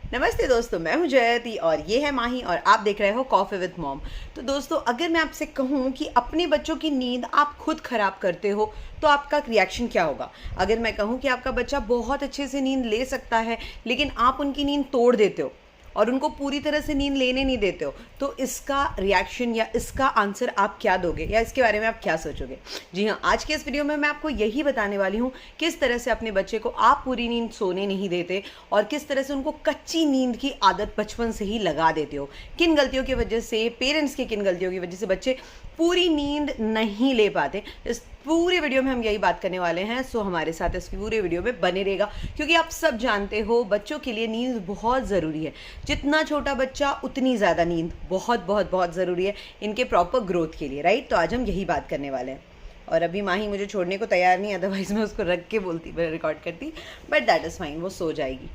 नमस्ते दोस्तों, मैं हूं जयति और ये है माही और आप देख रहे हो कॉफी विद मॉम। तो दोस्तों, अगर मैं आपसे कहूं कि अपने बच्चों की नींद आप खुद खराब करते हो तो आपका रिएक्शन क्या होगा। अगर मैं कहूं कि आपका बच्चा बहुत अच्छे से नींद ले सकता है लेकिन आप उनकी नींद तोड़ देते हो और उनको पूरी तरह से नींद लेने नहीं देते हो, तो इसका रिएक्शन या इसका आंसर आप क्या दोगे या इसके बारे में आप क्या सोचोगे। जी हाँ, आज के इस वीडियो में मैं आपको यही बताने वाली हूँ किस तरह से अपने बच्चे को आप पूरी नींद सोने नहीं देते और किस तरह से उनको कच्ची नींद की आदत बचपन से ही लगा देते हो। किन गलतियों की वजह से, पेरेंट्स की किन गलतियों की वजह से बच्चे पूरी नींद नहीं ले पाते। इस पूरे वीडियो में हम यही बात करने वाले हैं। सो हमारे साथ इस पूरे वीडियो में बने रहेगा, क्योंकि आप सब जानते हो बच्चों के लिए नींद बहुत ज़रूरी है। जितना छोटा बच्चा उतनी ज़्यादा नींद बहुत बहुत बहुत ज़रूरी है इनके प्रॉपर ग्रोथ के लिए, राइट। तो आज हम यही बात करने वाले हैं। और अभी माही मुझे छोड़ने को तैयार नहीं, अदरवाइज मैं उसको रख के बोलती, रिकॉर्ड करती, बट दैट इज़ फाइन, वो सो जाएगी।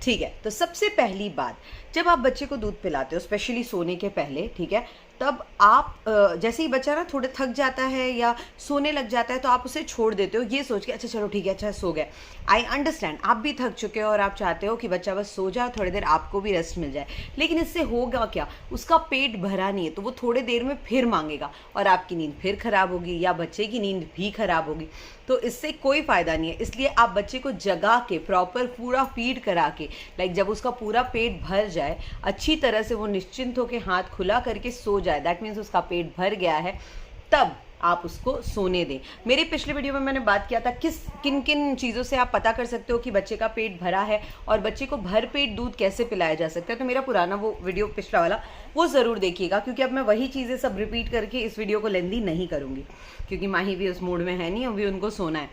ठीक है, तो सबसे पहली बात, जब आप बच्चे को दूध पिलाते हो स्पेशली सोने के पहले, ठीक है, तब आप जैसे ही बच्चा ना थोड़े थक जाता है या सोने लग जाता है तो आप उसे छोड़ देते हो ये सोच के अच्छा चलो ठीक है, अच्छा सो गया। आई अंडरस्टैंड, आप भी थक चुके हो और आप चाहते हो कि बच्चा बस सो जाए, थोड़ी देर आपको भी रेस्ट मिल जाए, लेकिन इससे होगा क्या, उसका पेट भरा नहीं है तो वो थोड़ी देर में फिर मांगेगा और आपकी नींद फिर खराब होगी या बच्चे की नींद भी खराब होगी। तो इससे कोई फ़ायदा नहीं है। इसलिए आप बच्चे को जगा के प्रॉपर पूरा फीड करा के, लाइक जब उसका पूरा पेट भर जाए, अच्छी तरह से वो निश्चिंत होकर हाथ खुला करके सो जाए, दैट मीन्स उसका पेट भर गया है, तब आप उसको सोने दें। मेरे पिछले वीडियो में मैंने बात किया था किन किन चीज़ों से आप पता कर सकते हो कि बच्चे का पेट भरा है और बच्चे को भर पेट दूध कैसे पिलाया जा सकता है। तो मेरा पुराना वो वीडियो पिछला वाला वो ज़रूर देखिएगा, क्योंकि अब मैं वही चीज़ें सब रिपीट करके इस वीडियो को लेंदी नहीं करूँगी, क्योंकि माही भी उस मूड में है नहीं, अभी उनको सोना है।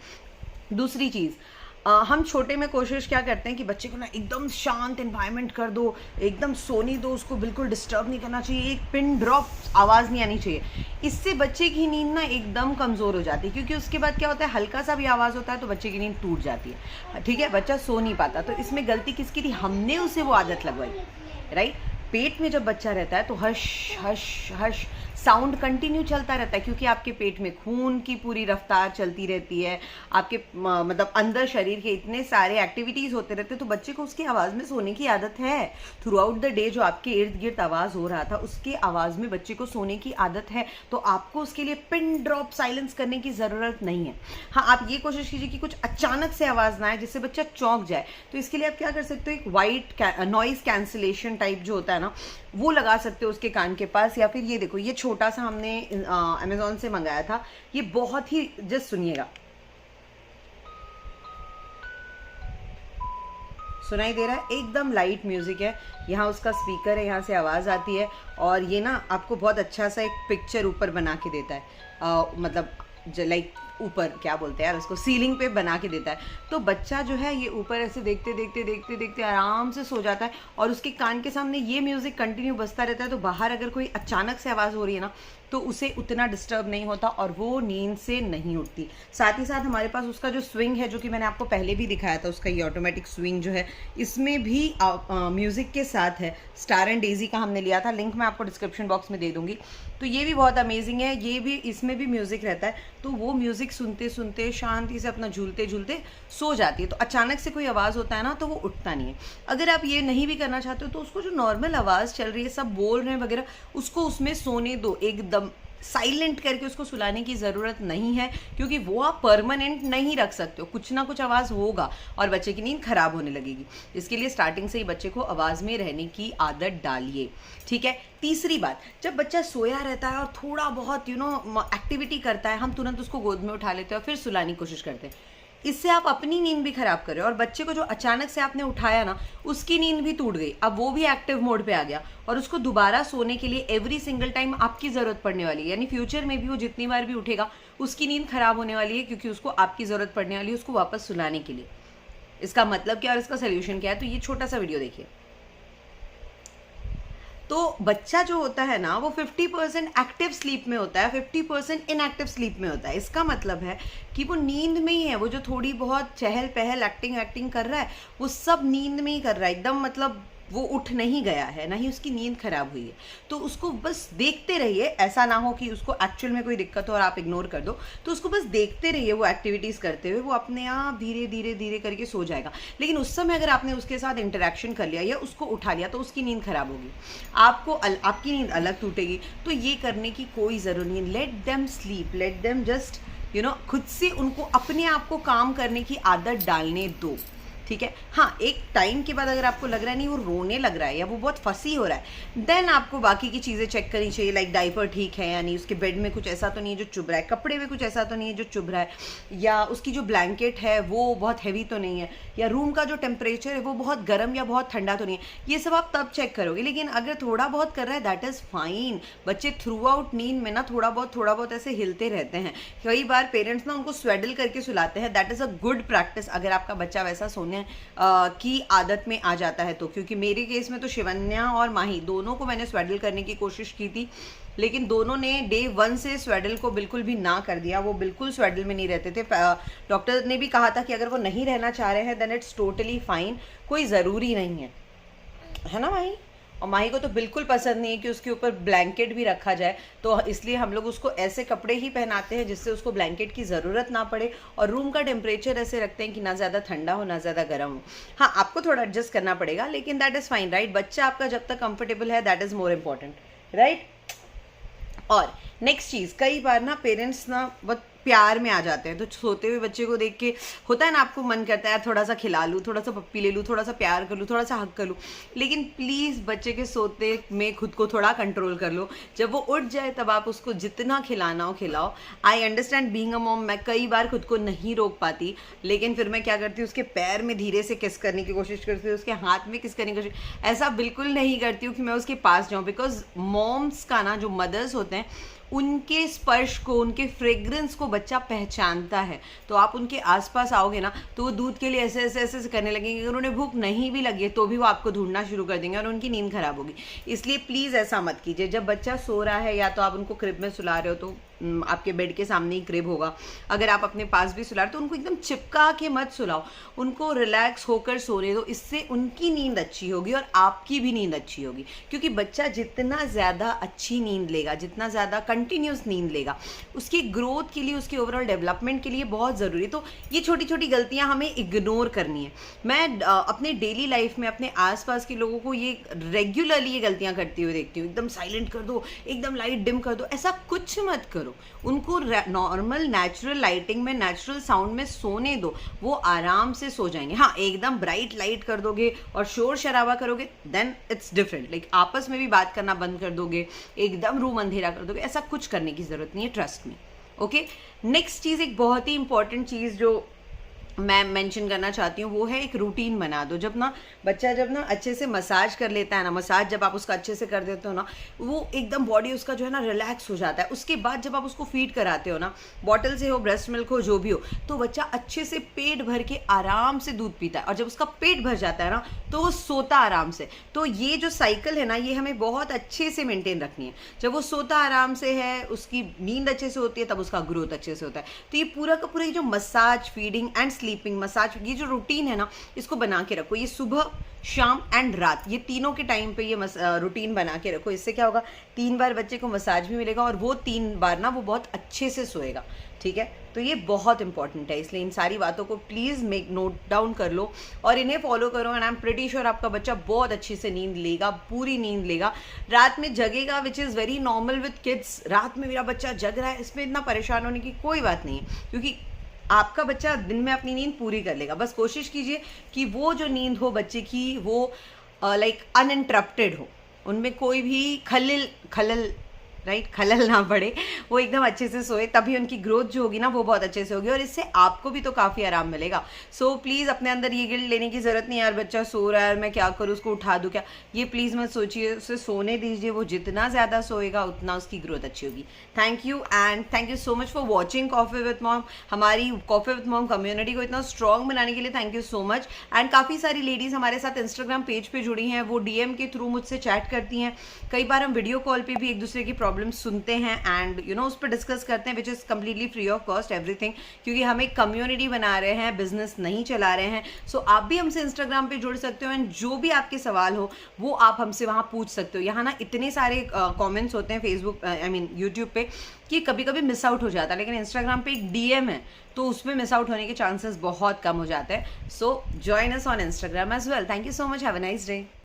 दूसरी चीज़, हम छोटे में कोशिश क्या करते हैं कि बच्चे को ना एकदम शांत एनवायरनमेंट कर दो, एकदम सोने दो, उसको बिल्कुल डिस्टर्ब नहीं करना चाहिए, एक पिन ड्रॉप आवाज़ नहीं आनी चाहिए। इससे बच्चे की नींद ना एकदम कमज़ोर हो जाती है, क्योंकि उसके बाद क्या होता है, हल्का सा भी आवाज़ होता है तो बच्चे की नींद टूट जाती है, ठीक है, बच्चा सो नहीं पाता। तो इसमें गलती किसकी थी, हमने उसे वो आदत लगवाई, राइट। पेट में जब बच्चा रहता है तो hush hush hush sound continue चलता रहता है, क्योंकि आपके पेट में खून की पूरी रफ्तार चलती रहती है, आपके मतलब अंदर शरीर के इतने सारे एक्टिविटीज़ होते रहते हैं, तो बच्चे को उसकी आवाज़ में सोने की आदत है। थ्रू आउट द डे जो आपके इर्द गिर्द आवाज़ हो रहा था उसके आवाज़ में बच्चे को सोने की आदत है, तो आपको उसके लिए पिन ड्रॉप साइलेंस करने की ज़रूरत नहीं है। हाँ, आप ये कोशिश कीजिए कि कुछ अचानक से आवाज़ ना आए जिससे बच्चा चौंक जाए। तो इसके लिए आप क्या कर सकते हो, एक वाइट नॉइज़ कैंसिलेशन टाइप जो होता है ना, वो लगा सकते हो उसके कान के पास। या फिर ये देखो, ये छोटा सा हमने अमेज़ॉन से मंगाया था, ये बहुत ही, जस्ट सुनिएगा, सुनाई दे रहा है, एकदम लाइट म्यूजिक है, यहाँ उसका स्पीकर है, यहाँ से आवाज़ आती है और ये ना आपको बहुत अच्छा सा एक पिक्चर ऊपर बना के देता है, मतलब लाइक ऊपर क्या बोलते हैं यार उसको, सीलिंग पे बना के देता है। तो बच्चा जो है ये ऊपर ऐसे देखते देखते देखते देखते आराम से सो जाता है और उसके कान के सामने ये म्यूज़िक कंटिन्यू बजता रहता है। तो बाहर अगर कोई अचानक से आवाज़ हो रही है ना तो उसे उतना डिस्टर्ब नहीं होता और वो नींद से नहीं उठती। साथ ही साथ हमारे पास उसका जो स्विंग है, जो कि मैंने आपको पहले भी दिखाया था, उसका ये ऑटोमेटिक स्विंग जो है, इसमें भी म्यूज़िक के साथ है। स्टार एंड डेजी का हमने लिया था, लिंक मैं आपको डिस्क्रिप्शन बॉक्स में दे दूँगी। तो ये भी बहुत अमेजिंग है, ये भी, इसमें भी म्यूज़िक रहता है। तो वो म्यूज़िक सुनते सुनते शांति से अपना झूलते झूलते सो जाती है। तो अचानक से कोई आवाज़ होता है ना तो वो उठता नहीं है। अगर आप ये नहीं भी करना चाहते हो तो उसको जो नॉर्मल आवाज़ चल रही है, सब बोल रहे हैं वगैरह, उसको उसमें सोने दो, एकदम साइलेंट करके उसको सुलाने की ज़रूरत नहीं है, क्योंकि वो आप परमानेंट नहीं रख सकते हो, कुछ ना कुछ आवाज़ होगा और बच्चे की नींद खराब होने लगेगी। इसके लिए स्टार्टिंग से ही बच्चे को आवाज़ में रहने की आदत डालिए, ठीक है। तीसरी बात, जब बच्चा सोया रहता है और थोड़ा बहुत एक्टिविटी करता है, हम तुरंत उसको गोद में उठा लेते हैं और फिर सुलाने की कोशिश करते हैं। इससे आप अपनी नींद भी खराब कर रहे हो और बच्चे को जो अचानक से आपने उठाया ना, उसकी नींद भी टूट गई, अब वो भी एक्टिव मोड पे आ गया और उसको दोबारा सोने के लिए एवरी सिंगल टाइम आपकी ज़रूरत पड़ने वाली है। यानी फ्यूचर में भी वो जितनी बार भी उठेगा उसकी नींद खराब होने वाली है, क्योंकि उसको आपकी ज़रूरत पड़ने वाली है उसको वापस सुलाने के लिए। इसका मतलब क्या और इसका सोल्यूशन क्या है, तो ये छोटा सा वीडियो देखिए। तो बच्चा जो होता है ना वो 50% एक्टिव स्लीप में होता है, 50% इनएक्टिव स्लीप में होता है। इसका मतलब है कि वो नींद में ही है। वो जो थोड़ी बहुत चहल पहल एक्टिंग कर रहा है वो सब नींद में ही कर रहा है, एकदम मतलब वो उठ नहीं गया है, ना ही उसकी नींद खराब हुई है, तो उसको बस देखते रहिए। ऐसा ना हो कि उसको एक्चुअल में कोई दिक्कत हो और आप इग्नोर कर दो, तो उसको बस देखते रहिए वो एक्टिविटीज़ करते हुए, वो अपने आप धीरे धीरे धीरे करके सो जाएगा। लेकिन उस समय अगर आपने उसके साथ इंटरेक्शन कर लिया या उसको उठा लिया तो उसकी नींद खराब होगी, आपकी नींद अलग टूटेगी। तो ये करने की कोई ज़रूरत नहीं है। Let them sleep, let them just खुद से उनको अपने आप को काम करने की आदत डालने दो, ठीक है। हाँ, एक टाइम के बाद अगर आपको लग रहा है नहीं वो रोने लग रहा है या वो बहुत फंसी हो रहा है, देन आपको बाकी की चीज़ें चेक करनी चाहिए, लाइक डाइपर ठीक है या नहीं, उसके बेड में कुछ ऐसा तो नहीं है जो चुभ रहा है, कपड़े में कुछ ऐसा तो नहीं है जो चुभ रहा है, या उसकी जो ब्लैंकेट है वो बहुत हैवी तो नहीं है, या रूम का जो टेम्परेचर है वो बहुत गर्म या बहुत ठंडा तो नहीं है। ये सब आप तब चेक करोगे। लेकिन अगर थोड़ा बहुत कर रहा है दैट इज़ फाइन। बच्चे थ्रू आउट नींद में ना थोड़ा बहुत ऐसे हिलते रहते हैं। कई बार पेरेंट्स ना उनको स्वेडल करके सुलाते हैं, that is a good practice अगर आपका बच्चा वैसा सोने की आदत में आ जाता है तो। क्योंकि मेरे केस में तो शिवन्या और माही दोनों को मैंने स्वेडल करने की कोशिश की थी, लेकिन दोनों ने डे 1 से स्वेडल को बिल्कुल भी ना कर दिया। वो बिल्कुल स्वेडल में नहीं रहते थे। डॉक्टर ने भी कहा था कि अगर वो नहीं रहना चाह रहे हैं देन इट्स टोटली फाइन, कोई ज़रूरी नहीं है ना माही। और माही को तो बिल्कुल पसंद नहीं है कि उसके ऊपर ब्लैंकेट भी रखा जाए, तो इसलिए हम लोग उसको ऐसे कपड़े ही पहनाते हैं जिससे उसको ब्लैंकेट की ज़रूरत ना पड़े, और रूम का टेम्परेचर ऐसे रखते हैं कि ना ज़्यादा ठंडा हो ना ज़्यादा गर्म हो। हाँ, आपको थोड़ा एडजस्ट करना पड़ेगा, लेकिन दैट इज़ फाइन, राइट। बच्चा आपका जब तक कंफर्टेबल है that is more important, right. और नेक्स्ट चीज़, कई बार ना पेरेंट्स ना बहुत प्यार में आ जाते हैं, तो सोते हुए बच्चे को देख के होता है ना, आपको मन करता है यार थोड़ा सा खिला लूँ, थोड़ा सा पप्पी ले लूँ, थोड़ा सा प्यार कर लूँ, थोड़ा सा हक कर लूँ। लेकिन प्लीज़ बच्चे के सोते में खुद को थोड़ा कंट्रोल कर लो। जब वो उठ जाए तब आप उसको जितना खिलाना हो खिलाओ। I understand being a mom, मैं कई बार खुद को नहीं रोक पाती, लेकिन फिर मैं क्या करती हूँ, उसके पैर में धीरे से किस करने की कोशिश करती हूँ, उसके हाथ में किस करने की कोशिश। ऐसा बिल्कुल नहीं करती हूँ कि मैं उसके पास जाऊँ, बिकॉज मॉम्स का ना, जो मदर्स होते हैं, उनके स्पर्श को, उनके फ्रेग्रेंस को बच्चा पहचानता है। तो आप उनके आसपास आओगे ना तो वो दूध के लिए ऐसे ऐसे ऐसे करने लगेंगे। अगर उन्हें भूख नहीं भी लगी तो भी वो आपको ढूंढना शुरू कर देंगे और उनकी नींद खराब होगी। इसलिए प्लीज़ ऐसा मत कीजिए। जब बच्चा सो रहा है, या तो आप उनको क्रिब में सुला रहे हो तो आपके बेड के सामने ही क्रिब होगा। अगर आप अपने पास भी सुला रहे तो उनको एकदम चिपका के मत सुलाओ, उनको रिलैक्स होकर सोने दो। इससे उनकी नींद अच्छी होगी और आपकी भी नींद अच्छी होगी। क्योंकि बच्चा जितना ज़्यादा अच्छी नींद लेगा, जितना ज़्यादा कंटिन्यूस नींद लेगा, उसकी ग्रोथ के लिए, उसके ओवरऑल डेवलपमेंट के लिए बहुत ज़रूरी। तो ये छोटी छोटी गलतियाँ हमें इग्नोर करनी है। मैं अपने डेली लाइफ में अपने आसपास के लोगों को ये रेगुलरली ये गलतियाँ करते हुए देखती हूँ। एकदम साइलेंट कर दो, एकदम लाइट डिम कर दो, ऐसा कुछ मत करो। उनको नॉर्मल नेचुरल लाइटिंग में, नेचुरल साउंड में सोने दो, वो आराम से सो जाएंगे। हाँ, एकदम ब्राइट लाइट कर दोगे और शोर शराबा करोगे देन इट्स डिफरेंट। लाइक आपस में भी बात करना बंद कर दोगे, एकदम रूम अंधेरा कर दोगे, ऐसा कुछ करने की जरूरत नहीं है, ट्रस्ट मी। ओके, नेक्स्ट चीज़, एक बहुत ही इंपॉर्टेंट चीज़ जो मैं मेंशन करना चाहती हूँ वो है एक रूटीन बना दो। जब ना अच्छे से मसाज कर लेता है ना, मसाज जब आप उसका अच्छे से कर देते हो ना, वो एकदम बॉडी उसका जो है ना रिलैक्स हो जाता है। उसके बाद जब आप उसको फीड कराते हो ना, बॉटल से हो, ब्रेस्ट मिल्क हो, जो भी हो, तो बच्चा अच्छे से पेट भर के आराम से दूध पीता है। और जब उसका पेट भर जाता है ना तो वो सोता आराम से। तो ये जो साइकिल है ना, ये हमें बहुत अच्छे से मेंटेन रखनी है। जब वो सोता आराम से है, उसकी नींद अच्छे से होती है, तब उसका ग्रोथ अच्छे से होता है। तो ये पूरा का पूरा ये जो massage, feeding and sleeping, massage, ये जो रूटीन है ना, इसको बना के रखो। ये सुबह, शाम एंड रात, ये तीनों के टाइम पे ये रूटीन बना के रखो। इससे क्या होगा, 3 बार बच्चे को मसाज भी मिलेगा और वो 3 बार ना वो बहुत अच्छे से सोएगा। ठीक है, तो ये बहुत इंपॉर्टेंट है। इसलिए इन सारी बातों को प्लीज़ नोट डाउन कर लो और इन्हें फॉलो करो, and I am pretty sure आपका बच्चा बहुत अच्छी से नींद लेगा, पूरी नींद लेगा, रात में जगेगा, which is very normal with kids. रात में मेरा बच्चा जग रहा है, इसमें इतना परेशान होने की कोई बात नहीं है, क्योंकि आपका बच्चा दिन में अपनी नींद पूरी कर लेगा। बस कोशिश कीजिए कि वो जो नींद हो बच्चे की, वो लाइक अनइंटरप्टेड हो, उनमें कोई भी खलल ना पड़े, वो एकदम अच्छे से सोए, तभी उनकी ग्रोथ जो होगी ना वो बहुत अच्छे से होगी और इससे आपको भी तो काफ़ी आराम मिलेगा। सो प्लीज़ अपने अंदर ये गिल्ट लेने की ज़रूरत नहीं, यार बच्चा सो रहा है मैं क्या करूँ, उसको उठा दूँ क्या, ये प्लीज़ मत सोचिए। उसे सोने दीजिए, वो जितना ज़्यादा सोएगा उतना उसकी ग्रोथ अच्छी होगी। Thank you, and thank you so much for watching coffee with mom. हमारी कॉफ़ी विद मॉम कम्युनिटी को इतना स्ट्रॉन्ग बनाने के लिए thank you so much. And काफ़ी सारी लेडीज़ हमारे साथ इंस्टाग्राम पेज पर जुड़ी हैं, वो DM के थ्रू मुझसे चैट करती हैं। कई बार हम वीडियो कॉल पर भी एक दूसरे की प्रॉब्लम प्रॉब्लम सुनते हैं एंड उस पर डिस्कस करते हैं, which is completely free of cost everything, क्योंकि हम एक कम्युनिटी बना रहे हैं, बिजनेस नहीं चला रहे हैं। सो आप भी हमसे इंस्टाग्राम पे जुड़ सकते हो एंड जो भी आपके सवाल हो वो आप हमसे वहाँ पूछ सकते हो। यहाँ ना इतने सारे कमेंट्स होते हैं फेसबुक यूट्यूब पे कि कभी कभी मिस आउट हो जाता है, लेकिन इंस्टाग्राम पे एक डीएम है तो उसमें मिस आउट होने के चांसेस बहुत कम हो जाते हैं। So join us on Instagram as well. Thank you so much, have a nice day.